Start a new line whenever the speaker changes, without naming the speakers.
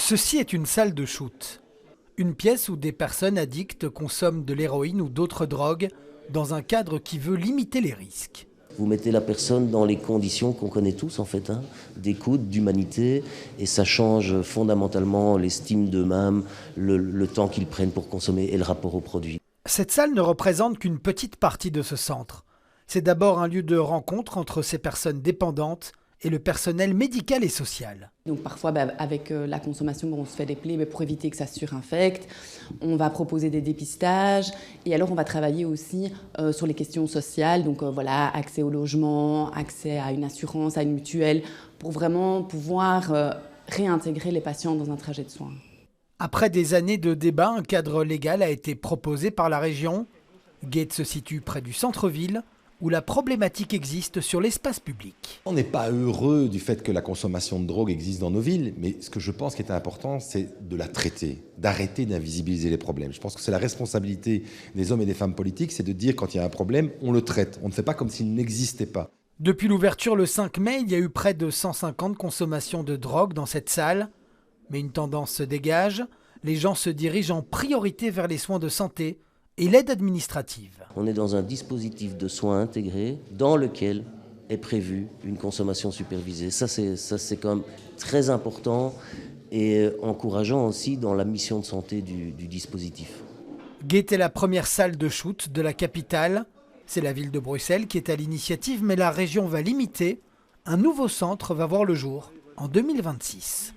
Ceci est une salle de shoot. Une pièce où des personnes addictes consomment de l'héroïne ou d'autres drogues dans un cadre qui veut limiter les risques.
Vous mettez la personne dans les conditions qu'on connaît tous en fait, d'écoute, d'humanité, et ça change fondamentalement l'estime d'eux-mêmes, le temps qu'ils prennent pour consommer et le rapport au produit.
Cette salle ne représente qu'une petite partie de ce centre. C'est d'abord un lieu de rencontre entre ces personnes dépendantes et le personnel médical et social.
Donc parfois, avec la consommation, on se fait des plaies pour éviter que ça se surinfecte. On va proposer des dépistages et alors on va travailler aussi sur les questions sociales. Donc voilà, accès au logement, accès à une assurance, à une mutuelle, pour vraiment pouvoir réintégrer les patients dans un trajet de soins.
Après des années de débats, un cadre légal a été proposé par la région. Gate se situe près du centre-ville, où la problématique existe sur l'espace public.
On n'est pas heureux du fait que la consommation de drogue existe dans nos villes, mais ce que je pense qui est important, c'est de la traiter, d'arrêter d'invisibiliser les problèmes. Je pense que c'est la responsabilité des hommes et des femmes politiques, c'est de dire quand il y a un problème, on le traite. On ne fait pas comme s'il n'existait pas.
Depuis l'ouverture le 5 mai, il y a eu près de 150 consommations de drogue dans cette salle. Mais une tendance se dégage, les gens se dirigent en priorité vers les soins de santé et l'aide administrative.
On est dans un dispositif de soins intégré dans lequel est prévue une consommation supervisée. Ça c'est quand même très important et encourageant aussi dans la mission de santé du dispositif.
Gate est la première salle de shoot de la capitale. C'est la ville de Bruxelles qui est à l'initiative, mais la région va l'imiter. Un nouveau centre va voir le jour en 2026.